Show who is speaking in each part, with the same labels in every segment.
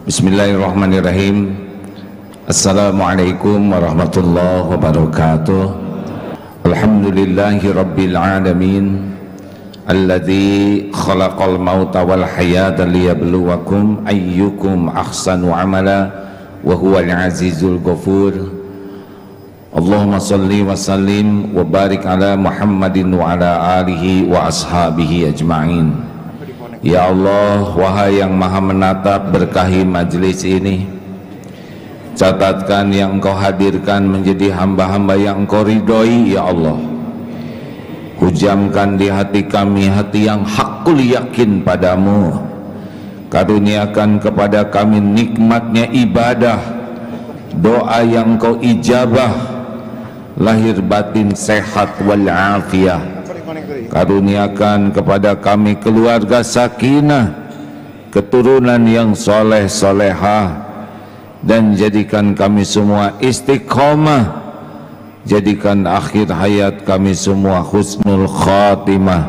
Speaker 1: Bismillahirrahmanirrahim. Assalamualaikum warahmatullahi wabarakatuh. Alhamdulillahi rabbil alamin, alladzi khalaqal mauta wal hayata liyabluwakum ayyukum ahsanu amala wa huwal azizul ghafur. Allahumma salli wa sallim wa barik ala Muhammadin wa ala alihi wa ashabihi ajma'in. Ya Allah, wahai yang maha menatap, berkahi majlis ini, catatkan yang engkau hadirkan menjadi hamba-hamba yang engkau ridhoi. Ya Allah, hujamkan di hati kami hati yang hakul yakin padamu. Karuniakan kepada kami nikmatnya ibadah, doa yang engkau ijabah, lahir batin sehat wal afiyah. Karuniakan kepada kami keluarga sakinah, keturunan yang soleh solehah, dan jadikan kami semua istiqomah. Jadikan akhir hayat kami semua husnul khatimah.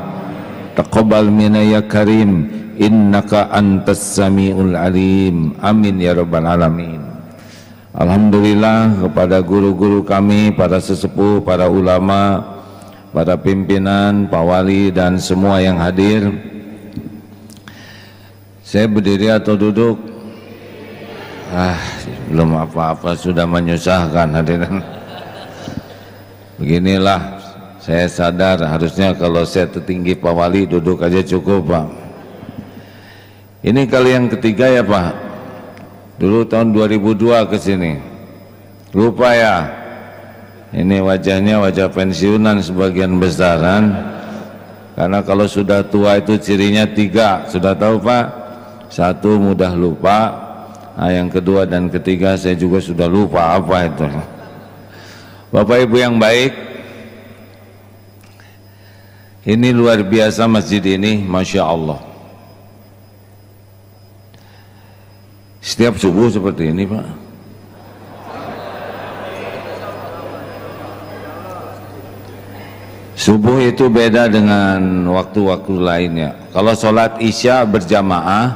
Speaker 1: Taqabbal minna ya karim, innaka antas samiul alim. Amin ya rabbal alamin. Alhamdulillah kepada guru-guru kami, para sesepuh, para ulama, para pimpinan, Pak Wali, dan semua yang hadir. Saya berdiri atau duduk? Belum apa-apa sudah menyusahkan hadirin. Beginilah, saya sadar harusnya kalau saya tertinggi Pak Wali duduk aja cukup, Pak. Ini kali yang ketiga ya, Pak. Dulu tahun 2002 ke sini. Lupa ya. Ini wajahnya wajah pensiunan sebagian besaran, karena kalau sudah tua itu cirinya 3, sudah tahu Pak. 1, mudah lupa. Yang kedua dan ketiga saya juga sudah lupa apa itu. Bapak Ibu yang baik, ini luar biasa masjid ini, Masya Allah. Setiap subuh seperti ini Pak. Subuh itu beda dengan waktu-waktu lainnya. Kalau sholat isya berjamaah,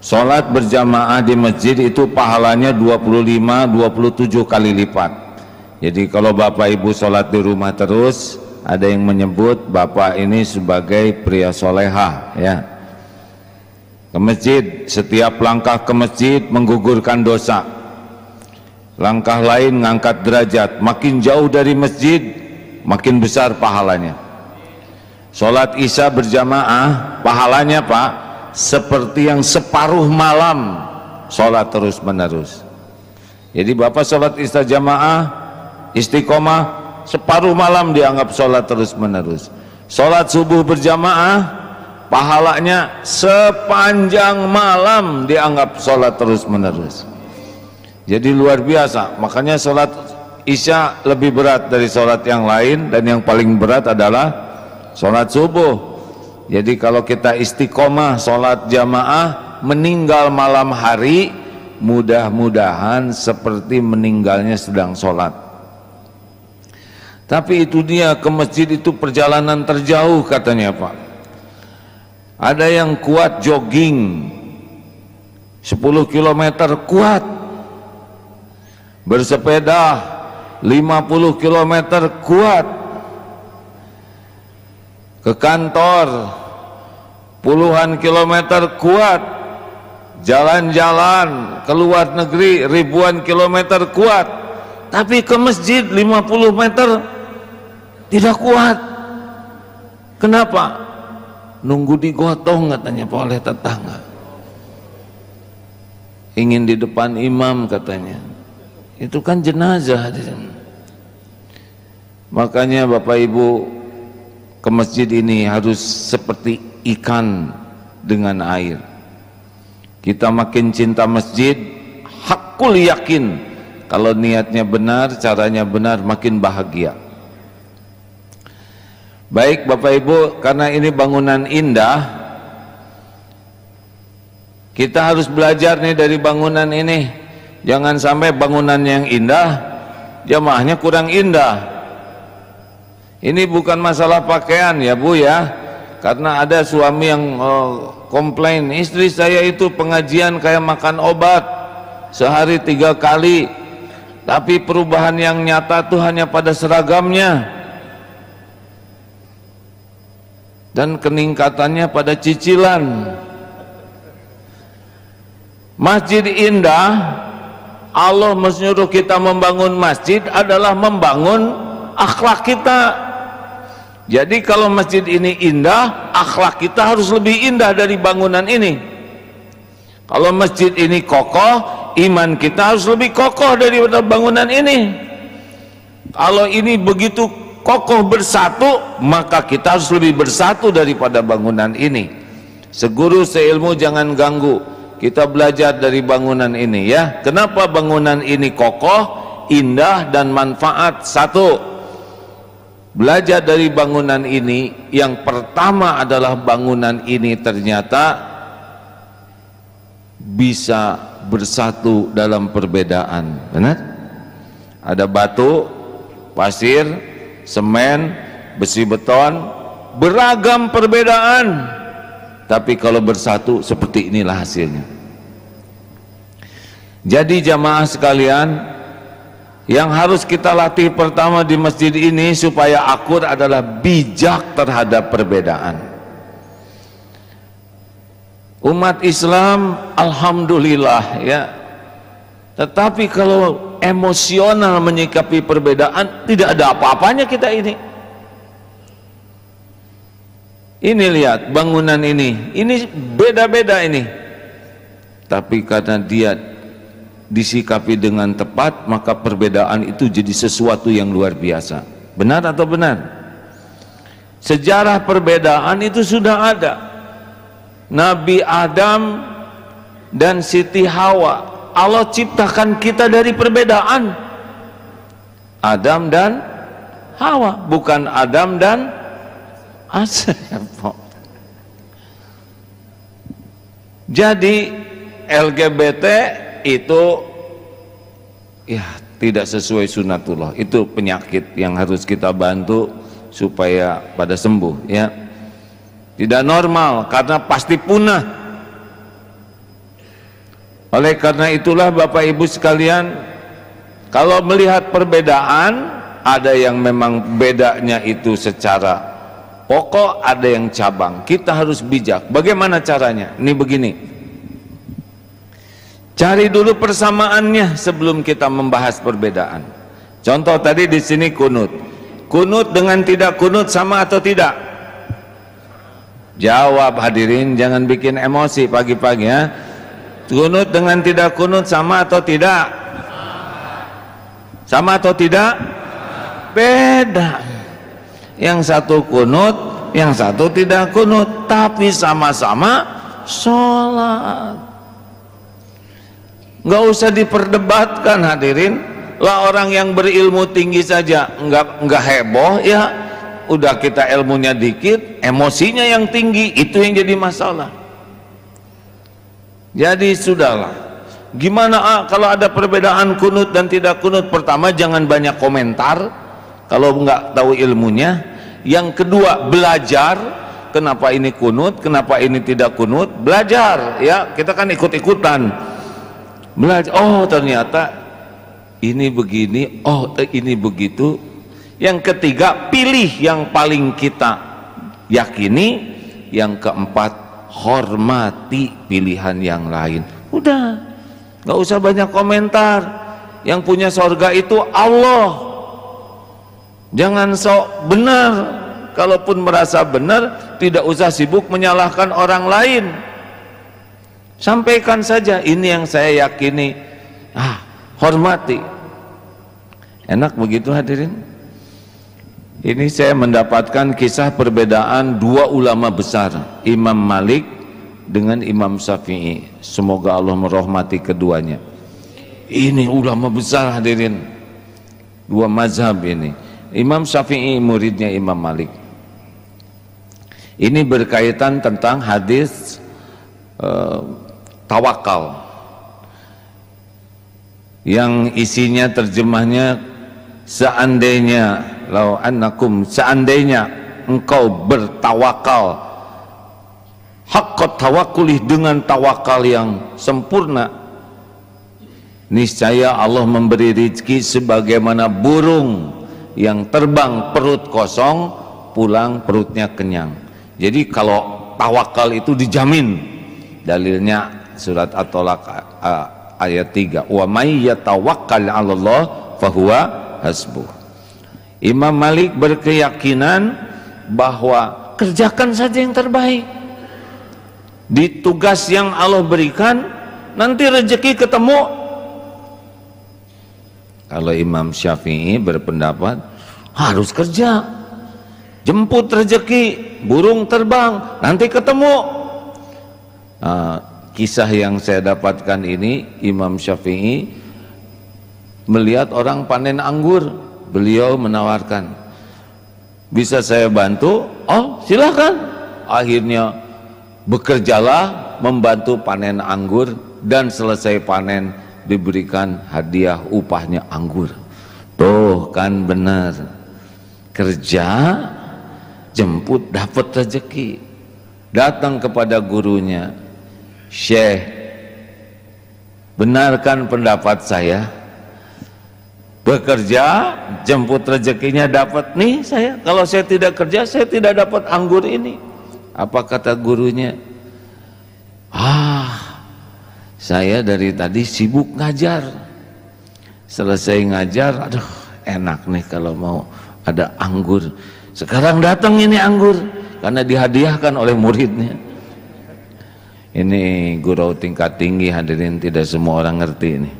Speaker 1: sholat berjamaah di masjid itu pahalanya 25-27 kali lipat. Jadi kalau Bapak Ibu sholat di rumah terus, ada yang menyebut Bapak ini sebagai pria solehah ya. Ke masjid, setiap langkah ke masjid menggugurkan dosa. Langkah lain ngangkat derajat, makin jauh dari masjid makin besar pahalanya. Sholat isya berjamaah pahalanya Pak seperti yang separuh malam sholat terus menerus. Jadi Bapak sholat isya jamaah istiqomah, separuh malam dianggap sholat terus menerus. Sholat subuh berjamaah pahalanya sepanjang malam dianggap sholat terus menerus. Jadi luar biasa. Makanya sholat isya lebih berat dari sholat yang lain, dan yang paling berat adalah sholat subuh. Jadi kalau kita istiqomah sholat jamaah meninggal malam hari, mudah-mudahan seperti meninggalnya sedang sholat. Tapi itu dia, ke masjid itu perjalanan terjauh katanya Pak. Ada yang kuat jogging 10 km kuat, bersepeda 50 km kuat, ke kantor puluhan kilometer kuat, jalan-jalan ke luar negeri ribuan kilometer kuat, tapi ke masjid 50 meter tidak kuat. Kenapa? Nunggu digotong katanya Pak oleh tetangga. Ingin di depan imam katanya. Itu kan jenazah. Makanya Bapak Ibu, ke masjid ini harus seperti ikan dengan air. Kita makin cinta masjid, hakul yakin kalau niatnya benar, caranya benar, makin bahagia. Baik Bapak Ibu, karena ini bangunan indah, kita harus belajar nih dari bangunan ini. Jangan sampai bangunan yang indah jamaahnya kurang indah. Ini bukan masalah pakaian ya Bu ya, karena ada suami yang komplain, istri saya itu pengajian kayak makan obat, sehari 3 kali, tapi perubahan yang nyata tuh hanya pada seragamnya dan peningkatannya pada cicilan. Masjid indah, Allah menyuruh kita membangun masjid adalah membangun akhlak kita. Jadi kalau masjid ini indah, akhlak kita harus lebih indah dari bangunan ini. Kalau masjid ini kokoh, iman kita harus lebih kokoh daripada bangunan ini. Kalau ini begitu kokoh bersatu, maka kita harus lebih bersatu daripada bangunan ini. Seguru seilmu jangan ganggu, kita belajar dari bangunan ini ya. Kenapa bangunan ini kokoh, indah dan manfaat? Satu, belajar dari bangunan ini. Yang pertama adalah bangunan ini ternyata bisa bersatu dalam perbedaan. Benar? Ada batu, pasir, semen, besi beton, beragam perbedaan, tapi kalau bersatu seperti inilah hasilnya. Jadi jamaah sekalian, yang harus kita latih pertama di masjid ini supaya akur adalah bijak terhadap perbedaan. Umat Islam alhamdulillah ya, tetapi kalau emosional menyikapi perbedaan, tidak ada apa-apanya kita ini. Ini lihat bangunan ini beda-beda ini, tapi karena dia disikapi dengan tepat, maka perbedaan itu jadi sesuatu yang luar biasa. Benar atau benar? Sejarah perbedaan itu sudah ada. Nabi Adam dan Siti Hawa, Allah ciptakan kita dari perbedaan. Adam dan Hawa, bukan Adam dan Asep. Jadi LGBT itu ya tidak sesuai sunatullah, itu penyakit yang harus kita bantu supaya pada sembuh ya. Tidak normal karena pasti punah. Oleh karena itulah Bapak Ibu sekalian, kalau melihat perbedaan, ada yang memang bedanya itu secara pokok, ada yang cabang. Kita harus bijak. Bagaimana caranya? Ini begini. Cari dulu persamaannya sebelum kita membahas perbedaan. Contoh tadi di sini kunut. Kunut dengan tidak kunut sama atau tidak? Jawab hadirin, jangan bikin emosi pagi-pagi ya. Kunut dengan tidak kunut sama atau tidak? Sama atau tidak? Beda. Yang satu kunut, yang satu tidak kunut, tapi sama-sama sholat. Nggak usah diperdebatkan hadirin. Lah orang yang berilmu tinggi saja nggak heboh ya, udah kita ilmunya dikit, emosinya yang tinggi, itu yang jadi masalah. Jadi sudahlah. Gimana kalau ada perbedaan kunut dan tidak kunut? Pertama, jangan banyak komentar kalau nggak tahu ilmunya. Yang kedua, belajar. Kenapa ini kunut, kenapa ini tidak kunut? Belajar ya, kita kan ikut-ikutan. Belajar, oh ternyata ini begini, oh ini begitu. Yang ketiga, pilih yang paling kita yakini. Yang keempat, hormati pilihan yang lain. Udah, nggak usah banyak komentar. Yang punya sorga itu Allah. Jangan sok benar. Kalaupun merasa benar, tidak usah sibuk menyalahkan orang lain. Sampaikan saja, ini yang saya yakini. Hormati. Enak begitu hadirin. Ini saya mendapatkan kisah perbedaan dua ulama besar, Imam Malik dengan Imam Syafi'i. Semoga Allah merahmati keduanya. Ini ulama besar hadirin, dua mazhab ini. Imam Syafi'i muridnya Imam Malik. Ini berkaitan tentang hadis tawakal, yang isinya terjemahnya seandainya lau annakum, seandainya engkau bertawakal haqqat tawakkulih, dengan tawakal yang sempurna, niscaya Allah memberi rezeki sebagaimana burung yang terbang perut kosong, pulang perutnya kenyang. Jadi kalau tawakal itu dijamin. Dalilnya surat At-Tolaq ayat 3, wa may yatawakkal 'alallah fahuwa hasbuh. Imam Malik berkeyakinan bahwa kerjakan saja yang terbaik di tugas yang Allah berikan, nanti rezeki ketemu. Kalau Imam Syafi'i berpendapat harus kerja, jemput rezeki, burung terbang, nanti ketemu. Kisah yang saya dapatkan ini, Imam Syafi'i melihat orang panen anggur, beliau menawarkan, bisa saya bantu? Oh silakan. Akhirnya bekerjalah membantu panen anggur, dan selesai panen diberikan hadiah upahnya anggur. Tuh kan benar, kerja jemput dapat rezeki. Datang kepada gurunya, Syekh, benarkan pendapat saya, bekerja jemput rezekinya dapat nih saya, kalau saya tidak kerja saya tidak dapat anggur ini. Apa kata gurunya? Saya dari tadi sibuk ngajar, selesai ngajar, aduh enak nih kalau mau ada anggur, sekarang datang ini anggur karena dihadiahkan oleh muridnya. Ini gurau tingkat tinggi, hadirin, tidak semua orang ngerti ini.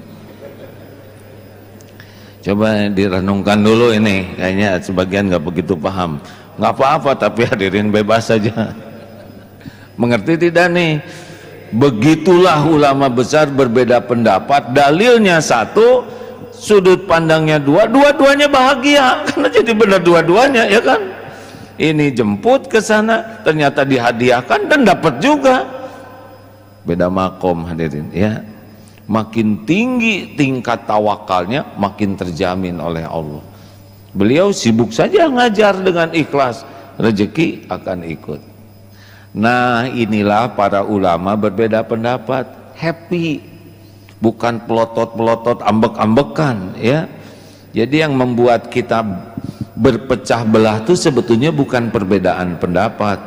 Speaker 1: Coba direnungkan dulu ini, kayaknya sebagian nggak begitu paham. Nggak apa-apa, tapi hadirin bebas saja. Mengerti tidak nih? Begitulah ulama besar berbeda pendapat, dalilnya satu, sudut pandangnya dua, dua-duanya bahagia karena jadi benar dua-duanya, ya kan? Ini jemput ke sana, ternyata dihadiahkan dan dapat juga. Beda makom, hadirin, ya. Makin tinggi tingkat tawakalnya, makin terjamin oleh Allah. Beliau sibuk saja ngajar dengan ikhlas, rezeki akan ikut. Nah, inilah para ulama berbeda pendapat, happy, bukan pelotot-pelotot, ambek-ambekan, ya. Jadi yang membuat kita berpecah belah itu sebetulnya bukan perbedaan pendapat,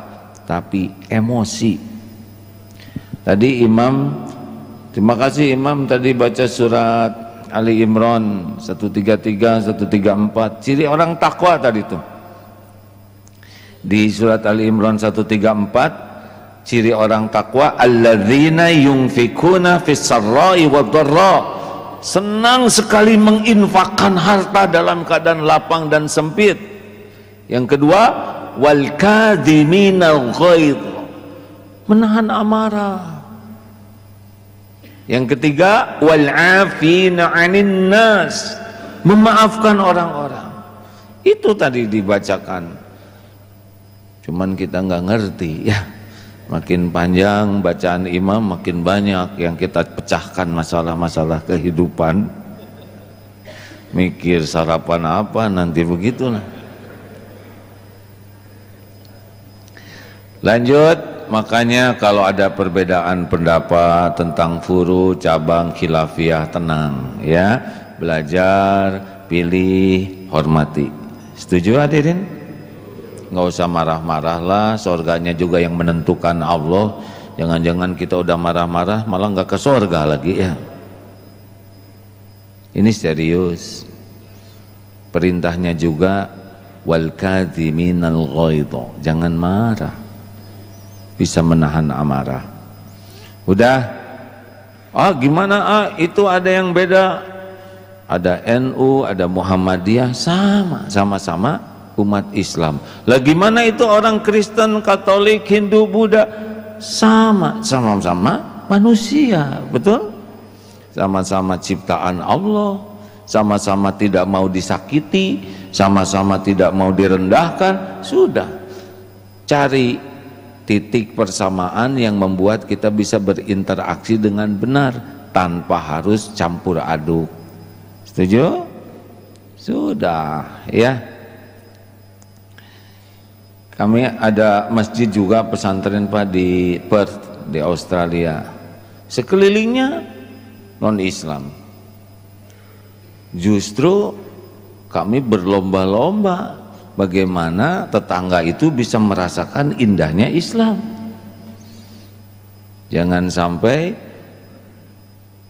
Speaker 1: tapi emosi. Tadi terima kasih Imam tadi baca surat Ali Imran 133, 134, ciri orang takwa tadi itu. Di surat Ali Imran 134, ciri orang takwa, alladzina yunfikuna fis sarra'i wad dharra, senang sekali menginfakkan harta dalam keadaan lapang dan sempit. Yang kedua, wal kadhiminal ghaidh, menahan amarah. Yang ketiga, wal 'afina 'anil nas, memaafkan orang-orang. Itu tadi dibacakan. Cuman kita nggak ngerti, ya. Makin panjang bacaan imam, makin banyak yang kita pecahkan masalah-masalah kehidupan. Mikir sarapan apa nanti, begitulah. Lanjut. Makanya kalau ada perbedaan pendapat tentang furu, cabang, khilafiyah, tenang, ya. Belajar, pilih, hormati. Setuju hadirin? Nggak usah marah-marah lah, surganya juga yang menentukan Allah. Jangan-jangan kita udah marah-marah malah nggak ke surga lagi, ya. Ini serius. Perintahnya juga wal kadhiminal ghaidh, jangan marah, bisa menahan amarah. Udah, gimana itu ada yang beda, ada NU, ada Muhammadiyah, sama-sama umat Islam. Lah gimana itu orang Kristen, Katolik, Hindu, Buddha, sama-sama manusia, betul? Sama-sama ciptaan Allah, sama-sama tidak mau disakiti, sama-sama tidak mau direndahkan. Sudah, cari titik persamaan yang membuat kita bisa berinteraksi dengan benar tanpa harus campur aduk. Setuju? Sudah, ya. Kami ada masjid juga pesantren Pak di Perth di Australia. Sekelilingnya non-Islam. Justru kami berlomba-lomba bagaimana tetangga itu bisa merasakan indahnya Islam. Jangan sampai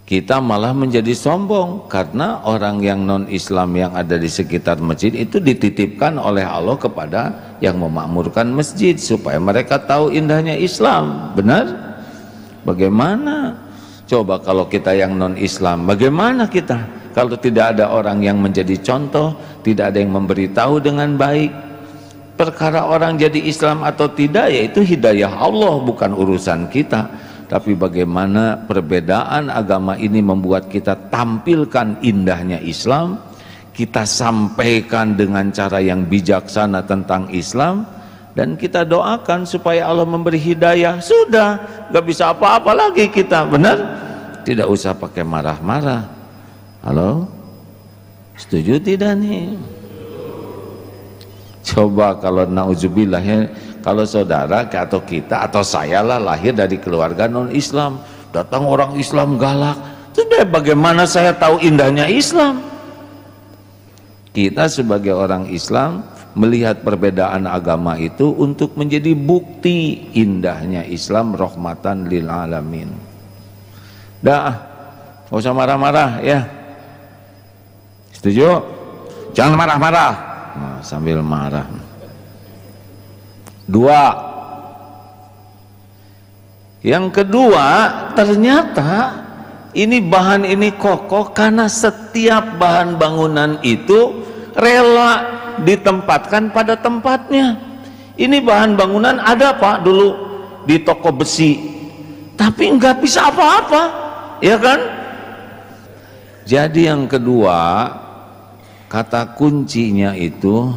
Speaker 1: kita malah menjadi sombong karena orang yang non-Islam yang ada di sekitar masjid itu dititipkan oleh Allah kepada yang memakmurkan masjid supaya mereka tahu indahnya Islam. Benar? Bagaimana? Coba kalau kita yang non-Islam, bagaimana kita? Kalau tidak ada orang yang menjadi contoh, tidak ada yang memberitahu dengan baik. Perkara orang jadi Islam atau tidak, yaitu hidayah Allah, bukan urusan kita. Tapi bagaimana perbedaan agama ini membuat kita tampilkan indahnya Islam, kita sampaikan dengan cara yang bijaksana tentang Islam, dan kita doakan supaya Allah memberi hidayah. Sudah, gak bisa apa-apa lagi kita, benar? Tidak usah pakai marah-marah. Halo? Setuju tidak nih? Coba kalau nauzubillah ya, kalau saudara atau kita atau saya lah lahir dari keluarga non-Islam, datang orang Islam galak, sudah bagaimana saya tahu indahnya Islam? Kita sebagai orang Islam melihat perbedaan agama itu untuk menjadi bukti indahnya Islam, rahmatan lil alamin. Dah, gak usah marah-marah ya. Setuju? Jangan marah-marah. Nah, sambil marah. 2. Yang kedua, ternyata ini bahan ini kokoh karena setiap bahan bangunan itu rela ditempatkan pada tempatnya. Ini bahan bangunan ada Pak dulu di toko besi, tapi nggak bisa apa-apa, ya kan? Jadi yang kedua, kata kuncinya itu,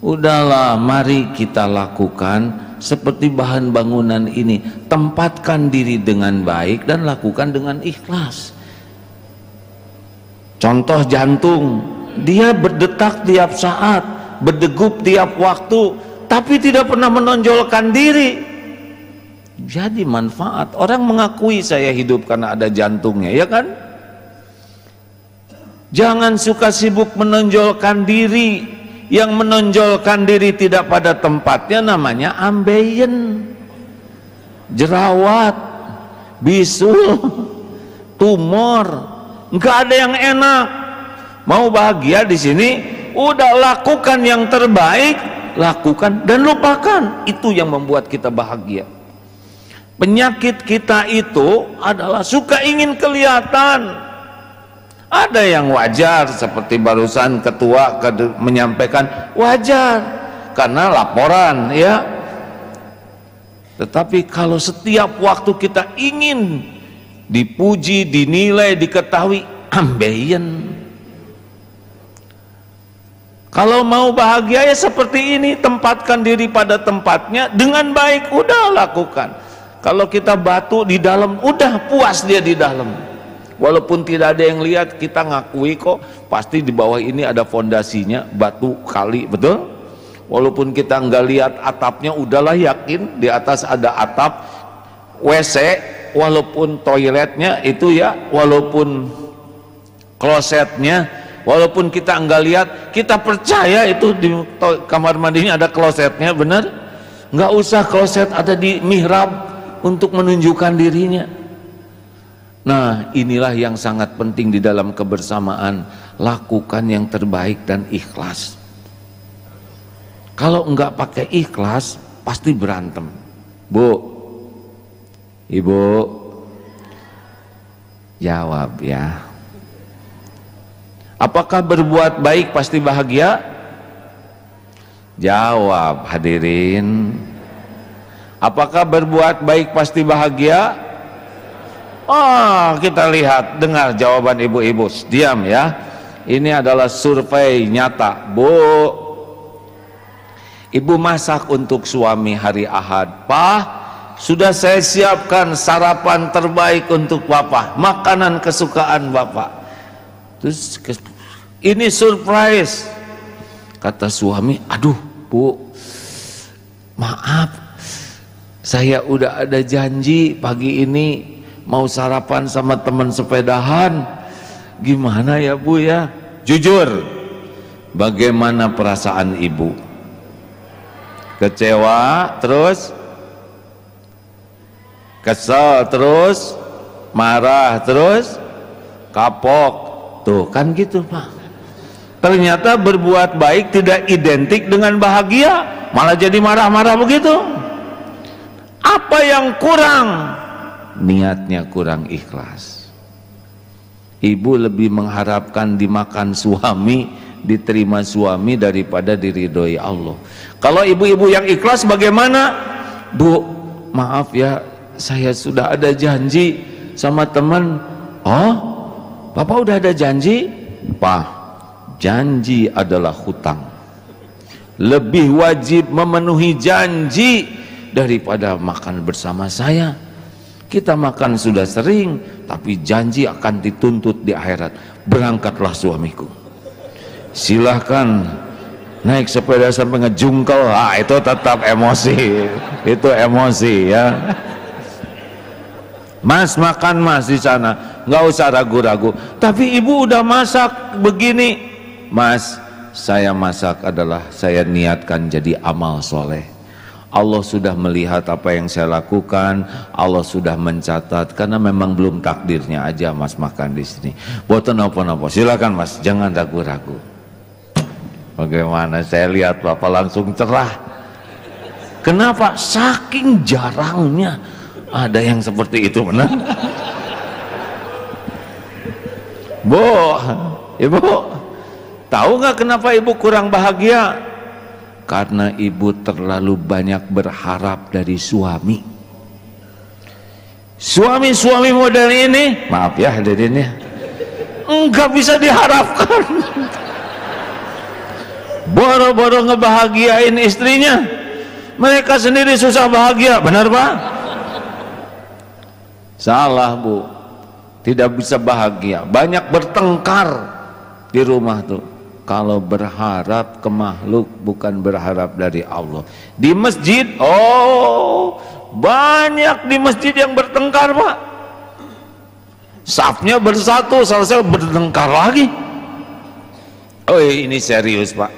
Speaker 1: udahlah mari kita lakukan seperti bahan bangunan ini, tempatkan diri dengan baik dan lakukan dengan ikhlas. Contoh jantung, dia berdetak tiap saat, berdegup tiap waktu, tapi tidak pernah menonjolkan diri. Jadi manfaat, orang mengakui saya hidup karena ada jantungnya, ya kan? Jangan suka sibuk menonjolkan diri. Yang menonjolkan diri tidak pada tempatnya namanya ambeien, jerawat, bisul, tumor. Nggak ada yang enak. Mau bahagia di sini, udah lakukan yang terbaik, lakukan dan lupakan. Itu yang membuat kita bahagia. Penyakit kita itu adalah suka ingin kelihatan. Ada yang wajar seperti barusan ketua menyampaikan wajar karena laporan ya. Tetapi kalau setiap waktu kita ingin dipuji, dinilai, diketahui, ambeien. Kalau mau bahagia ya seperti ini, tempatkan diri pada tempatnya dengan baik, udah lakukan. Kalau kita batu di dalam, udah puas dia di dalam. Walaupun tidak ada yang lihat, kita ngakui kok pasti di bawah ini ada fondasinya, batu kali, betul? Walaupun kita nggak lihat atapnya, udahlah yakin di atas ada atap. WC, walaupun toiletnya itu ya, walaupun klosetnya, walaupun kita nggak lihat, kita percaya itu di kamar mandinya ada klosetnya, benar? Nggak usah kloset ada di mihrab untuk menunjukkan dirinya. Nah, inilah yang sangat penting di dalam kebersamaan. Lakukan yang terbaik dan ikhlas. Kalau enggak pakai ikhlas, pasti berantem. Bu, Ibu, jawab ya. Apakah berbuat baik pasti bahagia? Jawab hadirin. Apakah berbuat baik pasti bahagia? Oh, kita lihat, dengar jawaban ibu-ibu. Diam ya. Ini adalah survei nyata. Bu, ibu masak untuk suami hari Ahad. Pak, sudah saya siapkan sarapan terbaik untuk Bapak, makanan kesukaan Bapak. Terus ini surprise. Kata suami, aduh Bu, maaf, saya udah ada janji pagi ini mau sarapan sama teman sepedahan. Gimana ya Bu ya? Jujur, bagaimana perasaan ibu? Kecewa, terus kesel, terus marah, terus kapok. Tuh kan gitu Pak. Ternyata berbuat baik tidak identik dengan bahagia, malah jadi marah-marah begitu. Apa yang kurang? Niatnya kurang ikhlas. Ibu lebih mengharapkan dimakan suami, diterima suami daripada diridhoi Allah. Kalau ibu-ibu yang ikhlas bagaimana? Bu, maaf ya, saya sudah ada janji sama teman. Oh, Bapak udah ada janji? Pak, janji adalah hutang. Lebih wajib memenuhi janji daripada makan bersama saya. Kita makan sudah sering, tapi janji akan dituntut di akhirat. Berangkatlah suamiku, silahkan naik sepeda sampai ngejungkel. Itu tetap emosi, itu emosi ya. Mas, makan Mas di sana, nggak usah ragu-ragu. Tapi ibu udah masak begini. Mas, saya masak adalah saya niatkan jadi amal soleh. Allah sudah melihat apa yang saya lakukan, Allah sudah mencatat, karena memang belum takdirnya aja Mas makan di sini. Boten apa-apa, silakan Mas, jangan ragu-ragu. Bagaimana saya lihat Bapak langsung cerah. Kenapa? Saking jarangnya ada yang seperti itu, benar? Bu, Ibu, tahu nggak kenapa Ibu kurang bahagia? Karena ibu terlalu banyak berharap dari suami. Suami-suami model ini, maaf ya hadirin ya, enggak bisa diharapkan. Boro-boro ngebahagiain istrinya, mereka sendiri susah bahagia. Benar Pak? Salah Bu, tidak bisa bahagia. Banyak bertengkar di rumah tuh kalau berharap ke makhluk, bukan berharap dari Allah. Di masjid, oh banyak di masjid yang bertengkar Pak. Safnya bersatu, selesai bertengkar lagi. Oh ini serius Pak.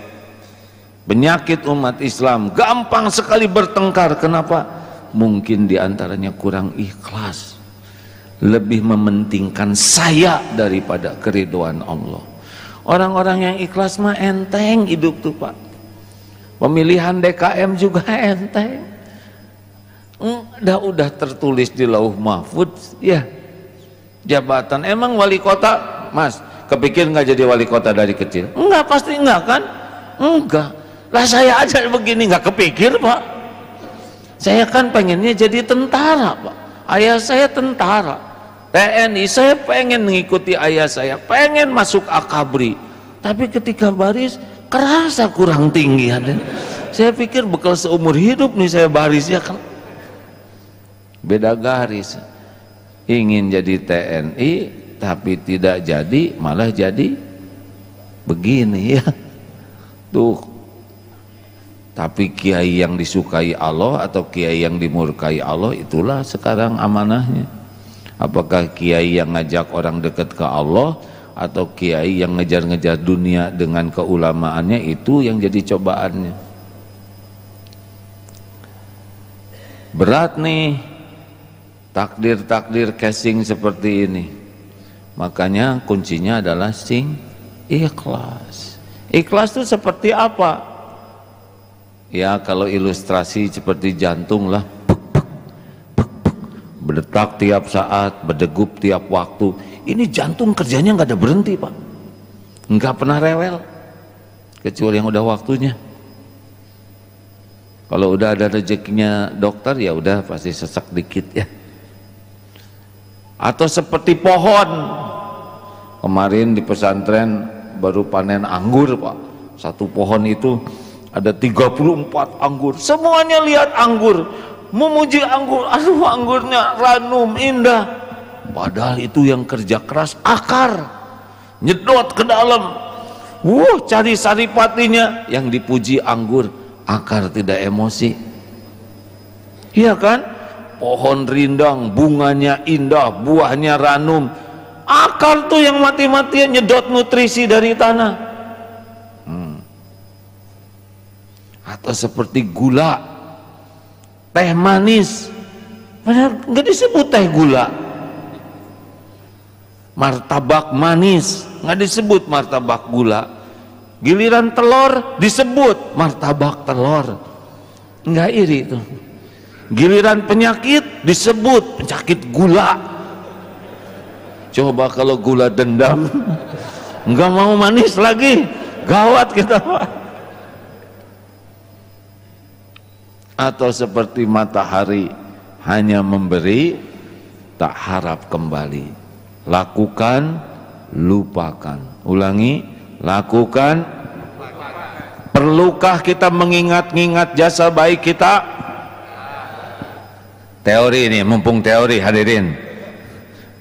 Speaker 1: Penyakit umat Islam, gampang sekali bertengkar. Kenapa? Mungkin diantaranya kurang ikhlas, lebih mementingkan saya daripada keridhaan Allah. Orang-orang yang ikhlas mah enteng hidup tuh Pak. Pemilihan DKM juga enteng. Udah tertulis di Lauh Mahfudz ya. Jabatan, emang wali kota, Mas, kepikir nggak jadi wali kota dari kecil? Enggak, pasti enggak kan? Enggak. Lah saya aja begini nggak kepikir Pak. Saya kan pengennya jadi tentara Pak. Ayah saya tentara TNI, saya pengen mengikuti ayah saya, pengen masuk akabri, tapi ketika baris kerasa kurang tinggi. Saya pikir bekal seumur hidup nih saya baris ya kan, beda garis. Ingin jadi TNI tapi tidak jadi, malah jadi begini ya tuh. Tapi kiai yang disukai Allah atau kiai yang dimurkai Allah, itulah sekarang amanahnya. Apakah kiai yang ngajak orang dekat ke Allah atau kiai yang ngejar-ngejar dunia dengan keulamaannya, itu yang jadi cobaannya. Berat nih takdir-takdir casing seperti ini. Makanya kuncinya adalah ikhlas. Ikhlas itu seperti apa? Ya kalau ilustrasi seperti jantung lah, berdetak tiap saat, berdegup tiap waktu. Ini jantung kerjanya nggak ada berhenti Pak, nggak pernah rewel, kecuali yang udah waktunya. Kalau udah ada rezekinya dokter ya udah pasti sesak dikit ya. Atau seperti pohon, kemarin di pesantren baru panen anggur Pak. Satu pohon itu ada 34 anggur, semuanya lihat anggur, memuji anggur, aduh anggurnya ranum indah. Padahal itu yang kerja keras akar, nyedot ke dalam, cari saripatinya. Yang dipuji anggur, akar tidak emosi. Iya kan? Pohon rindang, bunganya indah, buahnya ranum, akar tuh yang mati-matian nyedot nutrisi dari tanah. Atau seperti gula, teh manis, padahal nggak disebut teh gula. Martabak manis nggak disebut martabak gula. Giliran telur disebut martabak telur. Nggak iri itu. Giliran penyakit disebut penyakit gula. Coba kalau gula dendam, nggak mau manis lagi, gawat kita. Atau seperti matahari, hanya memberi, tak harap kembali. Lakukan, lupakan. Ulangi, lakukan, lupakan. Perlukah kita mengingat-ingat jasa baik kita? Teori ini, mumpung teori hadirin.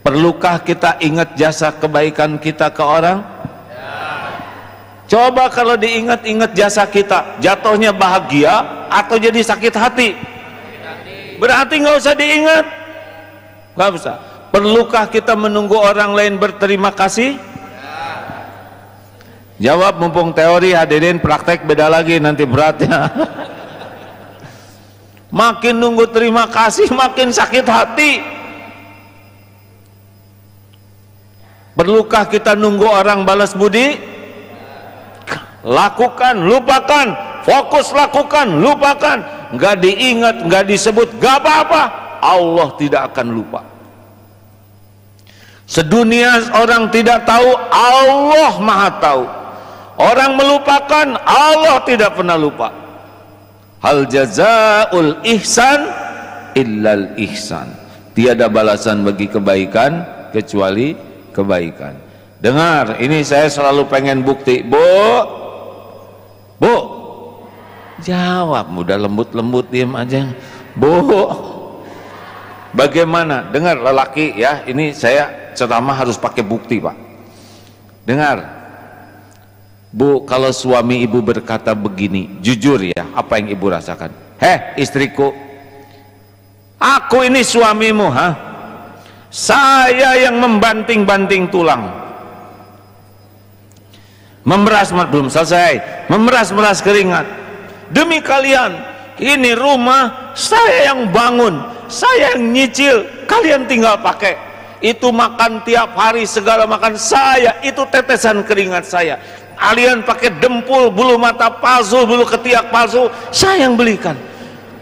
Speaker 1: Perlukah kita ingat jasa kebaikan kita ke orang? Coba kalau diingat-ingat jasa kita, jatuhnya bahagia atau jadi sakit hati? Berarti nggak usah diingat, nggak usah. Perlukah kita menunggu orang lain berterima kasih? Jawab, mumpung teori hadirin, praktek beda lagi nanti beratnya. Makin nunggu terima kasih makin sakit hati. Perlukah kita nunggu orang balas budi? Lakukan, lupakan. Fokus, lakukan, lupakan. Nggak diingat, nggak disebut, nggak apa-apa. Allah tidak akan lupa. Sedunia orang tidak tahu, Allah maha tahu. Orang melupakan, Allah tidak pernah lupa. Hal jazaul ihsan illal ihsan. Tiada balasan bagi kebaikan kecuali kebaikan. Dengar, ini saya selalu pengen bukti. Bu, jawab, mudah lembut-lembut, diam aja. Bu, bagaimana? Dengar lelaki ya, ini saya ceramah harus pakai bukti Pak. Dengar, Bu, kalau suami ibu berkata begini, jujur ya, apa yang ibu rasakan? Heh istriku, aku ini suamimu, ha? Saya yang membanting-banting tulang, belum selesai, memeras-meras keringat demi kalian. Ini rumah saya yang bangun, saya yang nyicil, kalian tinggal pakai. Itu makan tiap hari, segala makan saya, itu tetesan keringat saya. Kalian pakai dempul, bulu mata palsu, bulu ketiak palsu, saya yang belikan.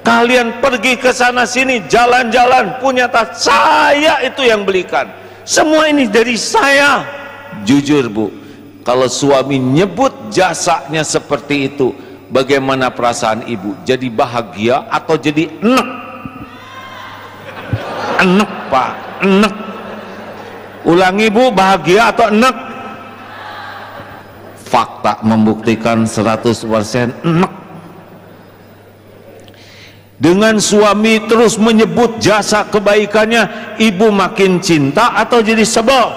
Speaker 1: Kalian pergi ke sana sini, jalan-jalan, punya tas, saya itu yang belikan. Semua ini dari saya. Jujur Bu, kalau suami nyebut jasanya seperti itu, bagaimana perasaan ibu? Jadi bahagia atau jadi enek? Enek Pak, enek. Ulangi Bu, bahagia atau enek? Fakta membuktikan 100% enek. Dengan suami terus menyebut jasa kebaikannya, ibu makin cinta atau jadi sebel?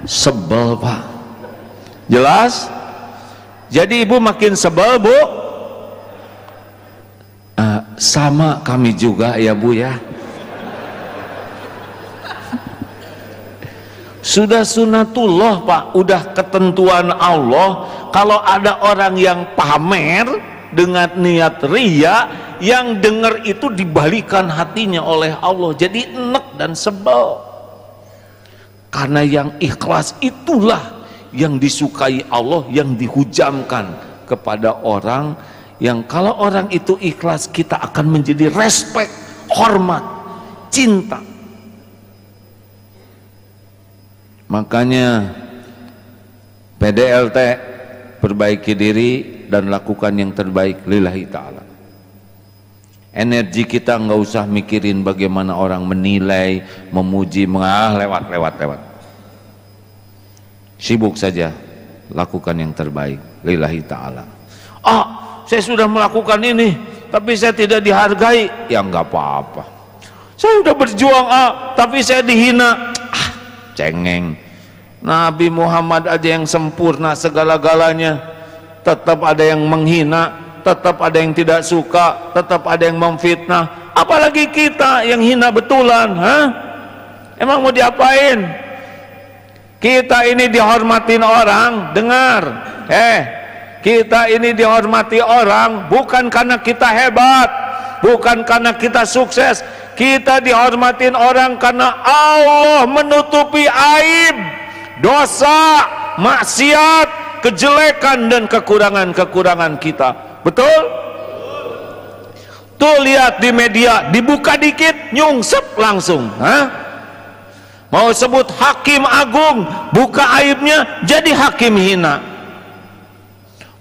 Speaker 1: Sebel Pak, jelas. Jadi ibu makin sebel Bu? Sama kami juga ya Bu ya. Sudah sunatullah Pak, udah ketentuan Allah. Kalau ada orang yang pamer dengan niat ria, yang dengar itu dibalikan hatinya oleh Allah, jadi enek dan sebel. Karena yang ikhlas itulah yang disukai Allah, yang dihujamkan kepada orang. Yang kalau orang itu ikhlas, kita akan menjadi respect, hormat, cinta. Makanya PDLT, perbaiki diri dan lakukan yang terbaik lillahi ta'ala. Energi kita nggak usah mikirin bagaimana orang menilai, memuji, lewat. Sibuk saja, lakukan yang terbaik lillahi ta'ala. Saya sudah melakukan ini tapi saya tidak dihargai, ya nggak apa-apa. Saya sudah berjuang tapi saya dihina, cengeng. Nabi Muhammad aja yang sempurna segala-galanya, tetap ada yang menghina. tetap ada yang tidak suka, tetap ada yang memfitnah. Apalagi kita yang hina betulan, emang mau diapain? Kita ini dihormatin orang, dengar, kita ini dihormati orang bukan karena kita hebat, bukan karena kita sukses. Kita dihormatin orang karena Allah menutupi aib, dosa, maksiat, kejelekan dan kekurangan-kekurangan kita. Betul? Tuh lihat di media, dibuka dikit nyungsep langsung. Mau sebut hakim agung, buka aibnya jadi hakim hina.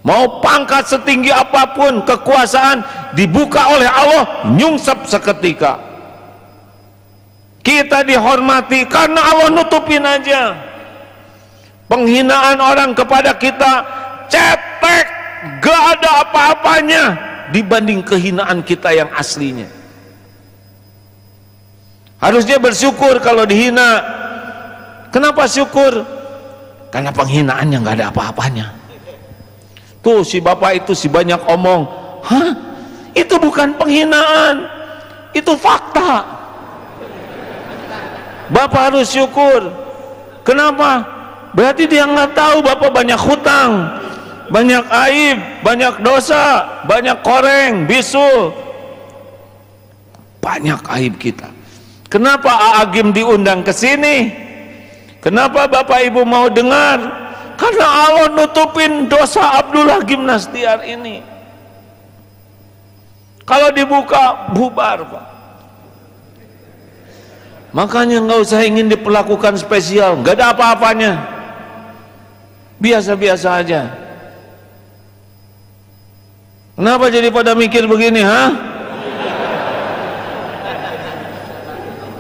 Speaker 1: Mau pangkat setinggi apapun, kekuasaan dibuka oleh Allah, nyungsep seketika. Kita dihormati karena Allah nutupin aja. Penghinaan orang kepada kita cetek, gak ada apa-apanya dibanding kehinaan kita yang aslinya. Harusnya bersyukur kalau dihina. Kenapa syukur? Karena penghinaannya gak ada apa-apanya. Tuh si bapak itu si banyak omong, itu bukan penghinaan, itu fakta. Bapak harus syukur. Kenapa? Berarti dia nggak tahu bapak banyak hutang, banyak aib, banyak dosa, banyak koreng, bisul, banyak aib kita. Kenapa Agim diundang ke sini? Kenapa bapak ibu mau dengar? Karena Allah nutupin dosa Abdullah Gimnastiar ini. Kalau dibuka bubar, Pak. Makanya nggak usah ingin diperlakukan spesial, nggak ada apa-apanya, biasa-biasa aja. Kenapa jadi pada mikir begini,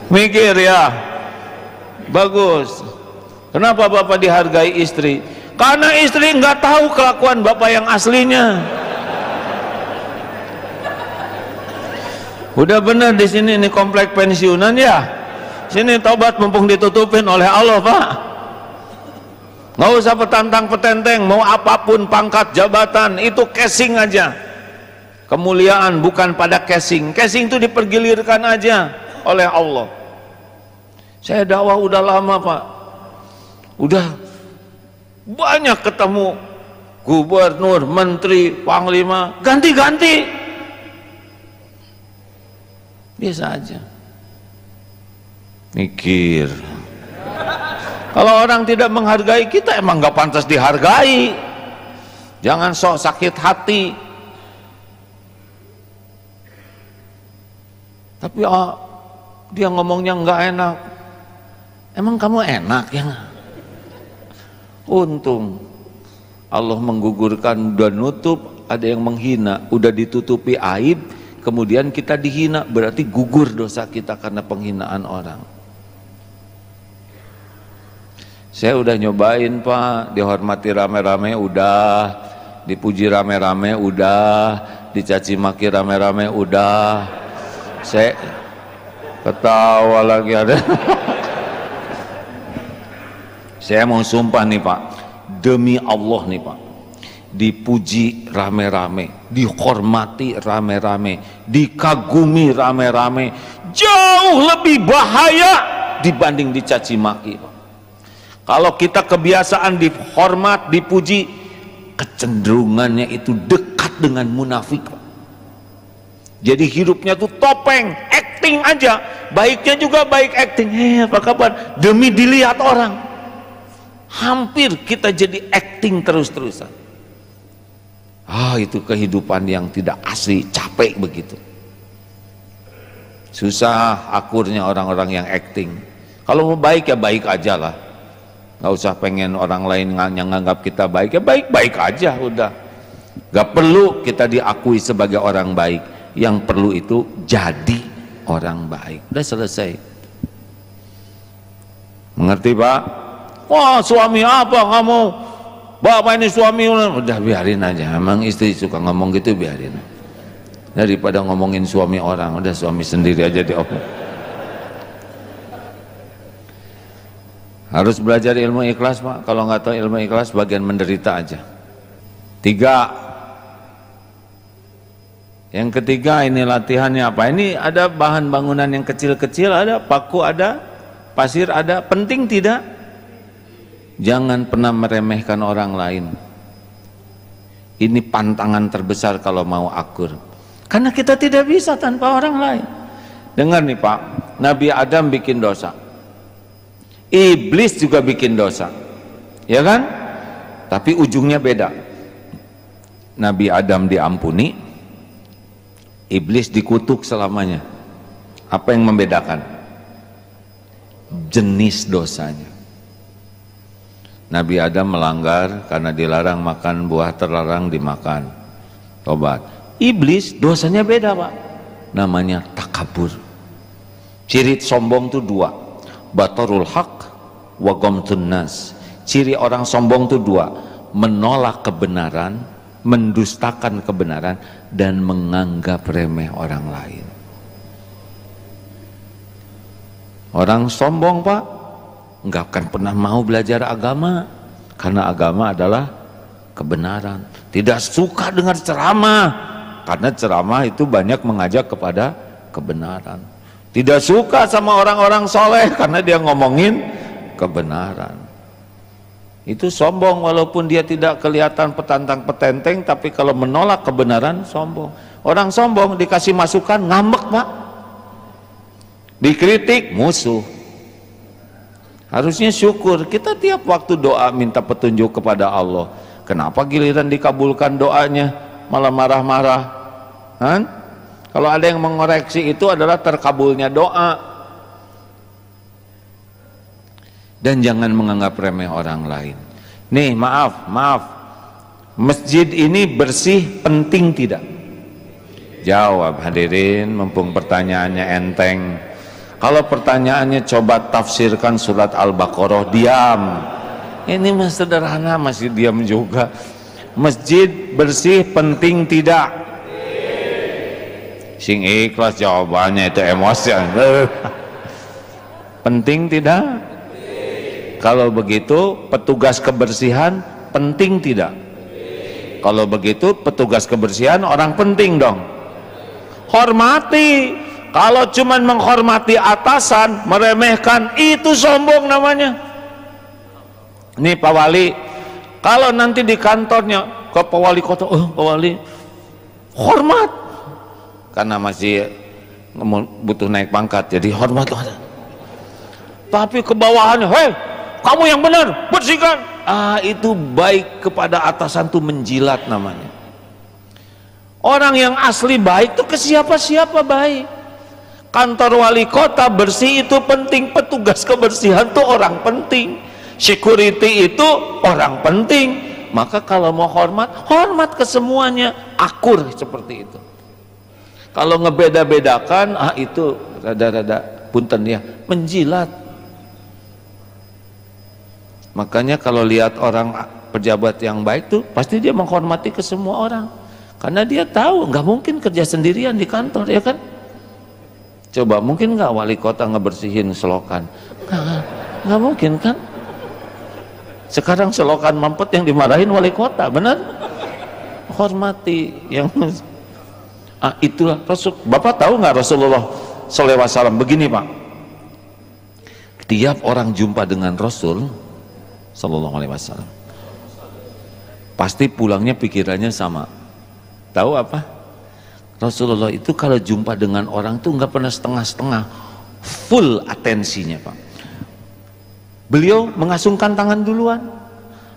Speaker 1: Mikir ya, bagus. Kenapa bapak dihargai istri? Karena istri nggak tahu kelakuan bapak yang aslinya. Udah benar di sini ini komplek pensiunan ya. Sini tobat mumpung ditutupin oleh Allah, Pak. Nggak usah petantang petenteng, mau apapun pangkat jabatan itu casing aja. Kemuliaan bukan pada casing. Casing itu dipergilirkan aja oleh Allah. Saya dakwah udah lama, Pak. Udah banyak ketemu gubernur, menteri, panglima, ganti-ganti. Biasa aja. Mikir, kalau orang tidak menghargai kita emang nggak pantas dihargai. Jangan sok sakit hati. Tapi dia ngomongnya nggak enak. Emang kamu enak ya? Untung Allah menggugurkan dan nutup. Ada yang menghina, udah ditutupi aib, kemudian kita dihina, berarti gugur dosa kita karena penghinaan orang. Saya udah nyobain, Pak, dihormati rame-rame udah, dipuji rame-rame udah, dicaci maki rame-rame udah. Saya ketawa lagi ada. Saya mau sumpah nih, Pak, demi Allah nih, Pak, dipuji rame-rame, dihormati rame-rame, dikagumi rame-rame, jauh lebih bahaya dibanding dicaci maki, Pak. Kalau kita kebiasaan dihormat, dipuji, kecenderungannya itu dekat dengan munafik. Jadi hidupnya tuh topeng, acting aja. Baiknya juga baik acting. Apa kabar? Demi dilihat orang. Hampir kita jadi acting terus-terusan. Itu kehidupan yang tidak asli, capek begitu. Susah akurnya orang-orang yang acting. Kalau mau baik ya baik aja lah. Nggak usah pengen orang lain yang nganggap kita baik, ya baik-baik aja udah. Nggak perlu kita diakui sebagai orang baik. Yang perlu itu jadi orang baik. Udah selesai. Mengerti, Pak? Wah, suami apa kamu? Bapak ini suami, udah biarin aja. Emang istri suka ngomong gitu, biarin. Daripada ngomongin suami orang, udah suami sendiri aja diomong. Harus belajar ilmu ikhlas, Pak. Kalau nggak tahu ilmu ikhlas, bagian menderita aja. 3, Yang ketiga, ini latihannya apa? Ini ada bahan bangunan yang kecil-kecil, ada paku, ada pasir, ada. Penting tidak? Jangan pernah meremehkan orang lain. Ini pantangan terbesar kalau mau akur. Karena kita tidak bisa tanpa orang lain. Dengar nih Pak, Nabi Adam bikin dosa, Iblis juga bikin dosa, ya kan? Tapi ujungnya beda. Nabi Adam diampuni, Iblis dikutuk selamanya. Apa yang membedakan? Jenis dosanya. Nabi Adam melanggar karena dilarang makan buah terlarang dimakan, tobat. Iblis dosanya beda Pak, namanya takabur. Ciri sombong itu dua, batarul haq wa ghamtun nas. Ciri orang sombong itu dua, menolak kebenaran, mendustakan kebenaran, dan menganggap remeh orang lain. Orang sombong Pak nggak akan pernah mau belajar agama, karena agama adalah kebenaran. Tidak suka dengar ceramah, karena ceramah itu banyak mengajak kepada kebenaran. Tidak suka sama orang-orang soleh, karena dia ngomongin kebenaran. Itu sombong, walaupun dia tidak kelihatan petantang petenteng, tapi kalau menolak kebenaran sombong. Orang sombong dikasih masukan ngambek Pak, dikritik musuh. Harusnya syukur. Kita tiap waktu doa minta petunjuk kepada Allah. Kenapa giliran dikabulkan doanya malah marah-marah? Kalau ada yang mengoreksi itu adalah terkabulnya doa. Dan jangan menganggap remeh orang lain. Nih maaf, masjid ini bersih penting tidak? Jawab hadirin, mumpung pertanyaannya enteng. Kalau pertanyaannya coba tafsirkan surat Al-Baqarah, diam. Ini masih sederhana, masih diam juga. Masjid bersih penting tidak? Sing ikhlas jawabannya, itu emosi. Penting tidak? Kalau begitu petugas kebersihan penting tidak? Kalau begitu petugas kebersihan orang penting dong. Hormati. Kalau cuman menghormati atasan, meremehkan, itu sombong namanya. Nih Pak Wali, kalau nanti di kantornya ke Pak Wali Kota, Pak Wali, hormat, karena masih butuh naik pangkat, jadi hormat. Tapi ke bawahannya, hei, kamu yang benar, bersihkan. Itu baik kepada atasan tuh menjilat namanya. Orang yang asli baik tuh ke siapa-siapa baik. Kantor wali kota bersih itu penting, petugas kebersihan itu orang penting, security itu orang penting. Maka kalau mau hormat, hormat ke semuanya, akur seperti itu. Kalau ngebeda-bedakan, itu rada-rada punten ya, menjilat. Makanya kalau lihat orang pejabat yang baik tuh, pasti dia menghormati ke semua orang, karena dia tahu nggak mungkin kerja sendirian di kantor, ya kan? Coba mungkin nggak wali kota ngebersihin selokan? Nggak mungkin kan? Sekarang selokan mampet yang dimarahin wali kota, benar? Hormati yang itulah Rasul. Bapak tahu nggak Rasulullah SAW begini Pak? Tiap orang jumpa dengan Rasul SAW, pasti pulangnya pikirannya sama. Tahu apa? Rasulullah itu kalau jumpa dengan orang tuh nggak pernah setengah-setengah, full atensinya Pak. Beliau mengasungkan tangan duluan,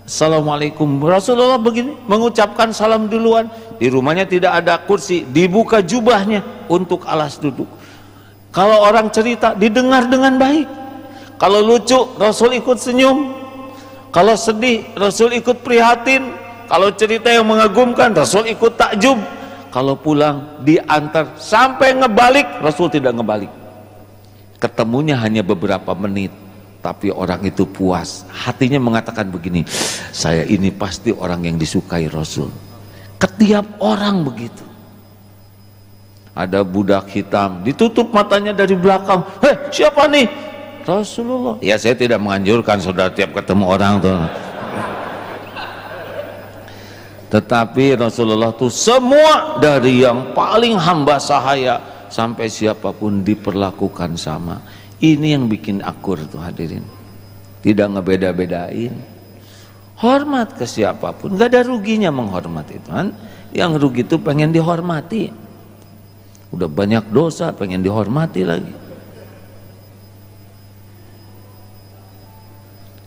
Speaker 1: Assalamualaikum. Rasulullah begini, mengucapkan salam duluan. Di rumahnya tidak ada kursi, dibuka jubahnya untuk alas duduk. Kalau orang cerita, didengar dengan baik. Kalau lucu, Rasul ikut senyum. Kalau sedih, Rasul ikut prihatin. Kalau cerita yang mengagumkan, Rasul ikut takjub. Kalau pulang diantar sampai ngebalik, Rasul tidak ngebalik. Ketemunya hanya beberapa menit, tapi orang itu puas. Hatinya mengatakan begini, saya ini pasti orang yang disukai Rasul. Ketiap orang begitu. Ada budak hitam, ditutup matanya dari belakang. Hei, siapa nih? Rasulullah. Ya, saya tidak menganjurkan saudara tiap ketemu orang tuh. Tetapi Rasulullah tuh semua dari yang paling hamba sahaya sampai siapapun diperlakukan sama. Ini yang bikin akur tuh hadirin. Tidak ngebeda-bedain. Hormat ke siapapun, nggak ada ruginya menghormati itu kan. Yang rugi itu pengen dihormati. Udah banyak dosa pengen dihormati lagi.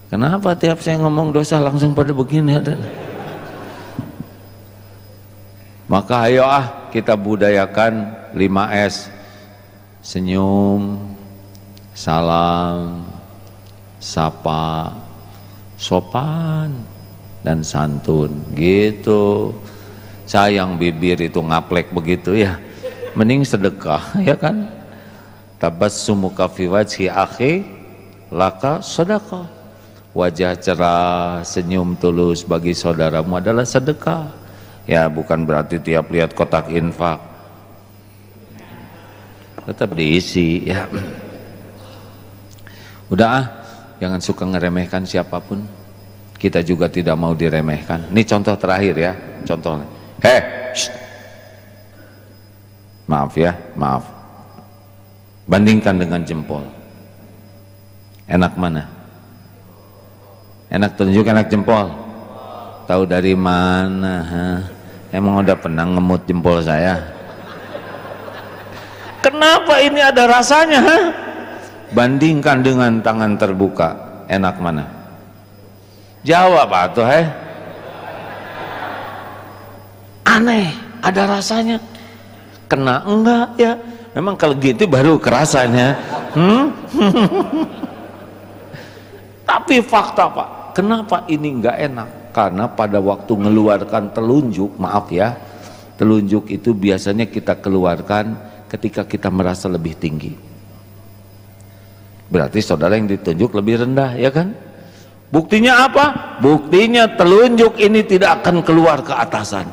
Speaker 1: Kenapa tiap saya ngomong dosa langsung pada begini? Maka ayo kita budayakan 5S. Senyum, salam, sapa, sopan, dan santun gitu. Sayang bibir itu ngaplek begitu ya. Mending sedekah ya kan. Tabassumuka fi wajhi akhi laka sedekah. Wajah cerah, senyum tulus bagi saudaramu adalah sedekah. Ya bukan berarti tiap lihat kotak infak tetap diisi ya. Udah jangan suka ngeremehkan siapapun. Kita juga tidak mau diremehkan. Ini contoh terakhir ya, contohnya. Maaf ya, maaf. Bandingkan dengan jempol. Enak mana? Enak tunjuk, enak jempol. Tahu dari mana? Emang udah pernah ngemut jempol saya? Kenapa ini ada rasanya? Bandingkan dengan tangan terbuka, enak mana? Jawab atuh Aneh, ada rasanya. Kena enggak ya? Memang kalau gitu baru kerasanya. Tapi fakta Pak, kenapa ini enggak enak? Karena pada waktu mengeluarkan telunjuk, maaf ya, telunjuk itu biasanya kita keluarkan ketika kita merasa lebih tinggi. Berarti saudara yang ditunjuk lebih rendah, ya kan? Buktinya apa? Buktinya telunjuk ini tidak akan keluar ke atasan.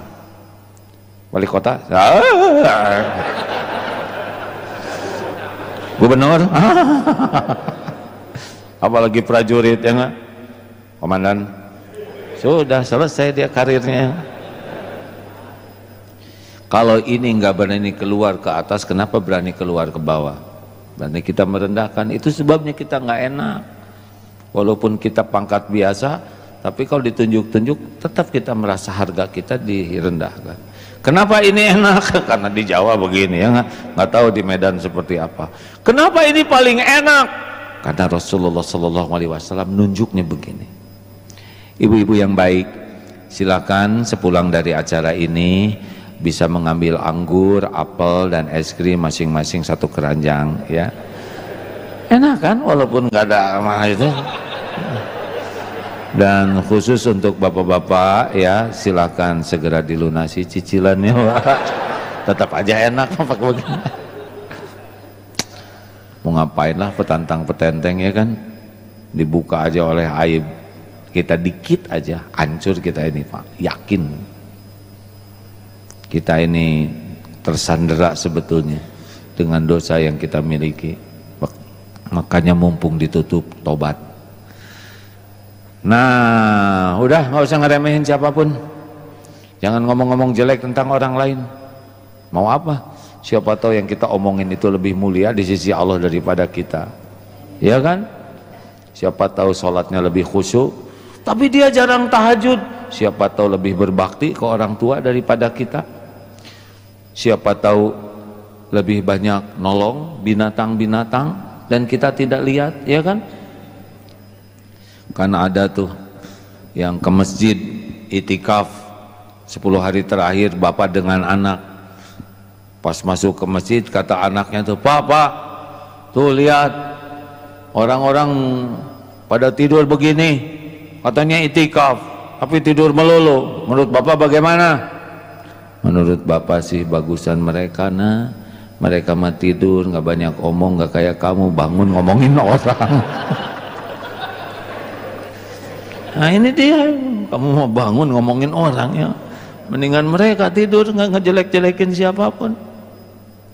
Speaker 1: Wali kota, gubernur, apalagi prajurit ya nggak? Komandan, sudah selesai dia karirnya. Kalau ini nggak berani keluar ke atas, kenapa berani keluar ke bawah? Berarti kita merendahkan. Itu sebabnya kita nggak enak. Walaupun kita pangkat biasa, tapi kalau ditunjuk-tunjuk, tetap kita merasa harga kita direndahkan. Kenapa ini enak? Karena di Jawa begini ya, nggak tahu di Medan seperti apa. Kenapa ini paling enak? Karena Rasulullah SAW nunjuknya begini. Ibu-ibu yang baik, silakan sepulang dari acara ini bisa mengambil anggur, apel, dan es krim masing-masing satu keranjang ya. Enak kan walaupun nggak ada mah itu. Dan khusus untuk bapak-bapak ya, silakan segera dilunasi cicilannya Pak. Tetap aja enak pakai begini. Mau ngapain lah petantang petenteng ya kan, dibuka aja oleh aib kita dikit aja hancur kita ini Pak, yakin kita ini tersandera sebetulnya dengan dosa yang kita miliki. Makanya mumpung ditutup tobat. Nah udah nggak usah ngeremehin siapapun, jangan ngomong-ngomong jelek tentang orang lain. Mau apa? Siapa tahu yang kita omongin itu lebih mulia di sisi Allah daripada kita, ya kan? Siapa tahu sholatnya lebih khusyuk tapi dia jarang tahajud. Siapa tahu lebih berbakti ke orang tua daripada kita. Siapa tahu lebih banyak nolong binatang-binatang dan kita tidak lihat, ya kan? Karena ada tuh yang ke masjid itikaf 10 hari terakhir bapak dengan anak. Pas masuk ke masjid kata anaknya tuh, Pak, tuh lihat orang-orang pada tidur begini, katanya itikaf tapi tidur melulu. Menurut bapak bagaimana? Menurut bapak sih bagusan mereka, nah mereka mah tidur nggak banyak omong, nggak kayak kamu bangun ngomongin orang. Nah ini dia, kamu mau bangun ngomongin orang ya, mendingan mereka tidur nggak ngejelek-jelekin siapapun.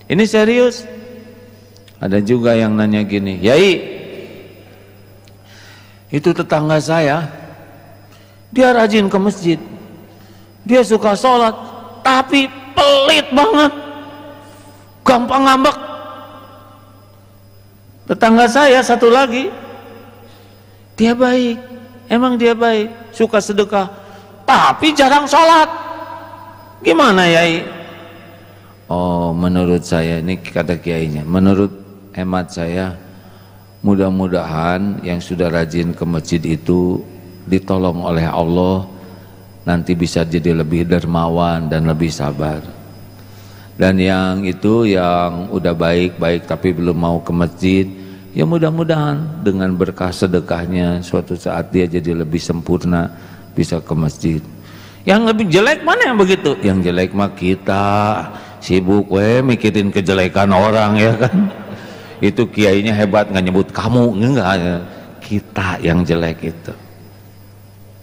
Speaker 1: Ini serius. Ada juga yang nanya gini, Yai, itu tetangga saya, dia rajin ke masjid, Dia suka sholat, tapi pelit banget, gampang ngambek. Tetangga saya satu lagi, dia baik, emang dia baik, suka sedekah, tapi jarang sholat. Gimana Yai? Oh, menurut saya, ini kata kiainya, menurut hemat saya, mudah-mudahan yang sudah rajin ke masjid itu ditolong oleh Allah, nanti bisa jadi lebih dermawan dan lebih sabar. Dan yang itu yang udah baik-baik tapi belum mau ke masjid, ya mudah-mudahan dengan berkah sedekahnya suatu saat dia jadi lebih sempurna, bisa ke masjid. Yang lebih jelek mana yang begitu? Yang jelek mah kita sibuk mikirin kejelekan orang, ya kan. Itu kiainya hebat, nggak nyebut kamu, enggak, kita yang jelek itu.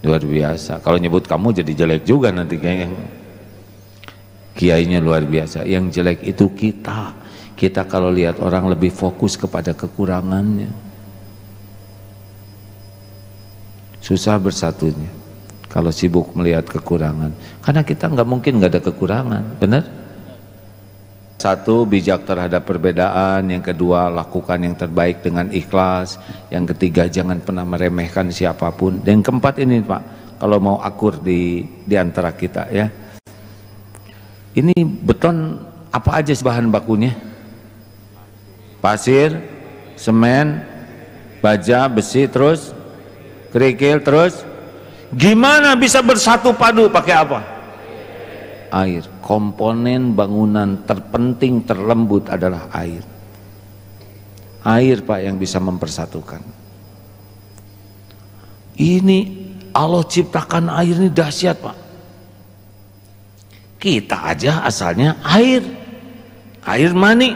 Speaker 1: Luar biasa. Kalau nyebut kamu jadi jelek juga nanti kayaknya. Kiainya luar biasa. Yang jelek itu kita. Kita kalau lihat orang lebih fokus kepada kekurangannya. Susah bersatunya kalau sibuk melihat kekurangan. Karena kita nggak mungkin nggak ada kekurangan, benar? Satu, bijak terhadap perbedaan. Yang kedua, lakukan yang terbaik dengan ikhlas. Yang ketiga, jangan pernah meremehkan siapapun. Dan yang keempat ini Pak, kalau mau akur di antara kita ya. Ini beton apa aja bahan bakunya? Pasir, semen, baja, besi, terus kerikil, terus gimana bisa bersatu padu pakai apa? Air. Komponen bangunan terpenting terlembut adalah air. Air Pak yang bisa mempersatukan. Ini Allah ciptakan air ini dahsyat Pak. Kita aja asalnya air. Air mani.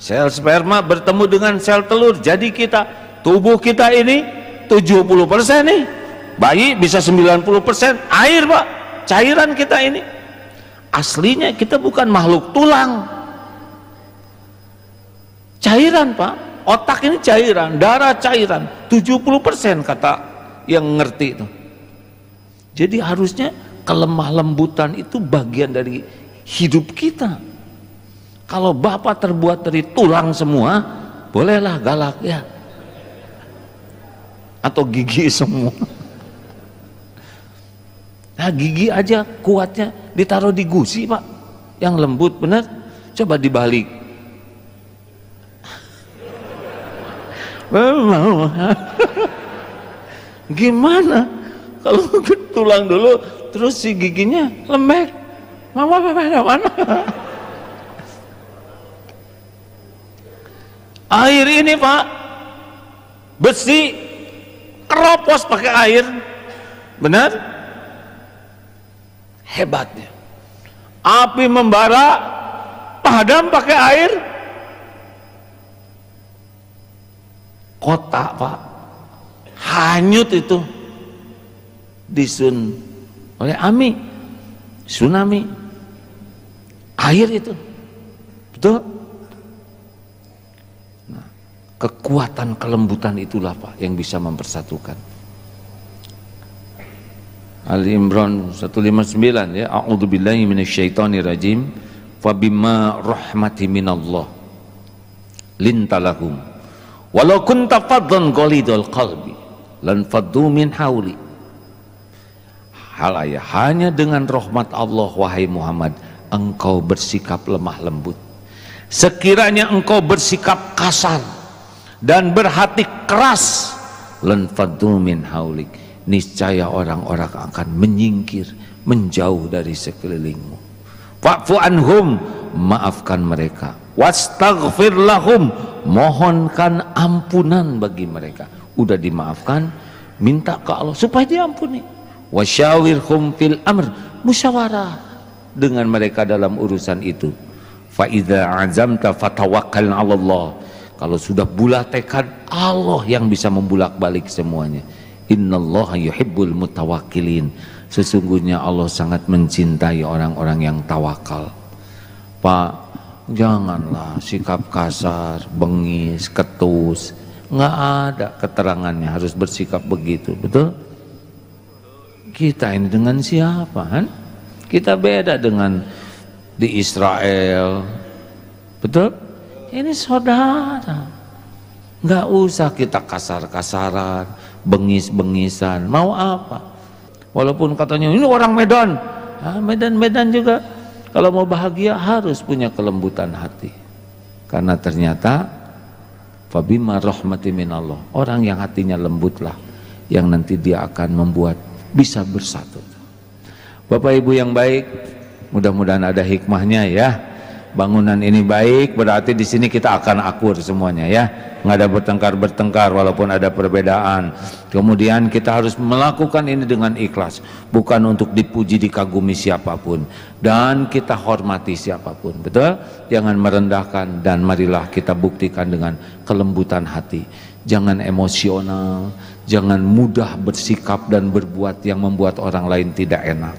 Speaker 1: Sel sperma bertemu dengan sel telur. Jadi kita, tubuh kita ini 70% nih. Bayi bisa 90% air Pak. Cairan kita ini. Aslinya kita bukan makhluk tulang, cairan Pak. Otak ini cairan, darah cairan, 70% kata yang ngerti itu. Jadi harusnya kelemah lembutan itu bagian dari hidup kita. Kalau Bapak terbuat dari tulang semua, bolehlah galak ya, atau gigi semua. Nah gigi aja kuatnya ditaruh di gusi Pak, yang lembut bener. Coba dibalik. Gimana kalau tulang dulu terus si giginya lembek? Mama mana? Air ini Pak, besi keropos pakai air, benar? Hebatnya api membara padam pakai air. Kota Pak hanyut itu disun oleh Ami, tsunami, air itu, betul. Nah, kekuatan kelembutan itulah Pak yang bisa mempersatukan. Ali Imran 159 ya, a'udzubillahi minasyaitonirrajim, fabimma rahmati minallah lintalahum walau kunta faddan ghalidul qalbi lan faddu min hauli. Halaya, hanya dengan rahmat Allah wahai Muhammad engkau bersikap lemah lembut. Sekiranya engkau bersikap kasar dan berhati keras, lan faddu min haulik, niscaya orang-orang akan menyingkir, menjauh dari sekelilingmu. Fa'fu anhum, maafkan mereka. Wastaghfir lahum, mohonkan ampunan bagi mereka. Udah dimaafkan, minta ke Allah supaya diampuni. Wasyawirhum fil amr, musyawarah dengan mereka dalam urusan itu. Fa idza azamta fatawakkal 'ala Allah. Kalau sudah bulat tekad, Allah yang bisa membulak-balik semuanya. Innallaha yuhibbul mutawakkilin. Sesungguhnya Allah sangat mencintai orang-orang yang tawakal. Pak, janganlah sikap kasar, bengis, ketus. Nggak ada keterangannya harus bersikap begitu, betul? Kita ini dengan siapa kan? Kita beda dengan di Israel, betul? Ini saudara. Nggak usah kita kasar-kasaran, bengis-bengisan. Mau apa? Walaupun katanya ini orang Medan, Medan juga kalau mau bahagia harus punya kelembutan hati. Karena ternyata fabima rahmati minallah, orang yang hatinya lembutlah yang nanti dia akan membuat bisa bersatu. Bapak Ibu yang baik, mudah-mudahan ada hikmahnya ya. Bangunan ini baik, berarti di sini kita akan akur semuanya ya. Nggak ada bertengkar-bertengkar walaupun ada perbedaan. Kemudian kita harus melakukan ini dengan ikhlas, bukan untuk dipuji dikagumi siapapun, dan kita hormati siapapun, betul? Jangan merendahkan, dan marilah kita buktikan dengan kelembutan hati. Jangan emosional, jangan mudah bersikap dan berbuat yang membuat orang lain tidak enak.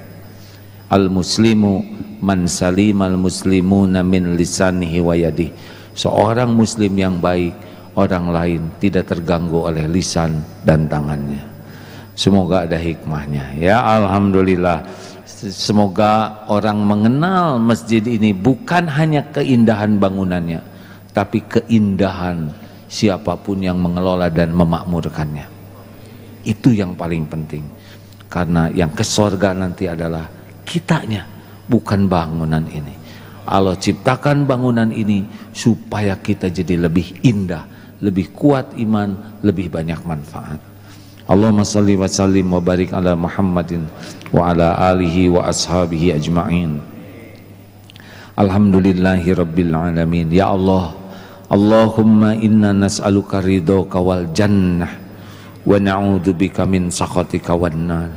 Speaker 1: Al-muslimu man salimal muslimuna min lisanihi wa yadihi. Seorang muslim yang baik, orang lain tidak terganggu oleh lisan dan tangannya. Semoga ada hikmahnya ya. Alhamdulillah, semoga orang mengenal masjid ini bukan hanya keindahan bangunannya, tapi keindahan siapapun yang mengelola dan memakmurkannya. Itu yang paling penting, karena yang ke surga nanti adalah kitanya, bukan bangunan ini. Allah ciptakan bangunan ini supaya kita jadi lebih indah, lebih kuat iman, lebih banyak manfaat. Allahumma salli wa sallim wa barik ala Muhammadin wa ala alihi wa ashabihi ajma'in. Alhamdulillahi rabbil alamin. Ya Allah, Allahumma inna nas'aluka ridhoka wal jannah wa na'udzubika min sakhatika wan nar.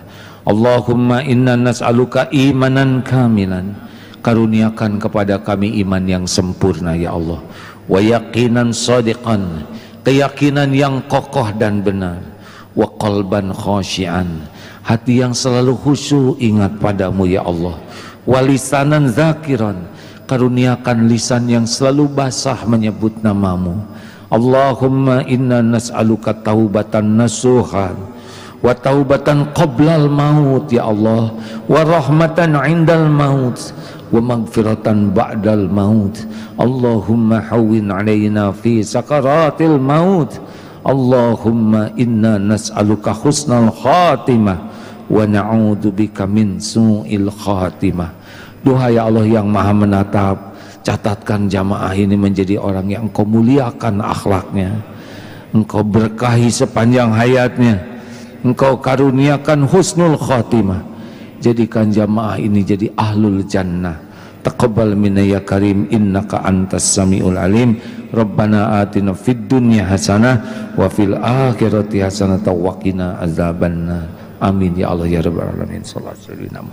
Speaker 1: Allahumma inna nas'aluka imanan kamilan. Karuniakan kepada kami iman yang sempurna ya Allah. Wa yaqinan shadiqan, keyakinan yang kokoh dan benar. Wa qalban khashian, hati yang selalu khusyuk ingat padamu ya Allah. Wa lisanan zakiran, karuniakan lisan yang selalu basah menyebut namamu. Allahumma inna nas'aluka taubatan nasuhan wa taubatan qoblal maut ya Allah, wa rahmatan indal maut, wa magfiratan ba'dal maut. Allahumma hawwin alaina fi sakaratil maut. Allahumma inna nas'aluka husnal khatimah wa na'udzubika min su'il khatimah. Doa ya Allah yang maha menatap, catatkan jamaah ini menjadi orang yang Engkau muliakan akhlaknya, Engkau berkahi sepanjang hayatnya, Engkau karuniakan husnul khatimah. Jadikan jamaah ini jadi ahlul jannah. Taqabbal minna ya karim, innaka antas samiul alim. Rabbana atina fid dunya hasanah wa fil akhirati hasanah wa qina azabannar. Amin ya Allah ya rabbal alamin. Sallallahu alaihi wasallam.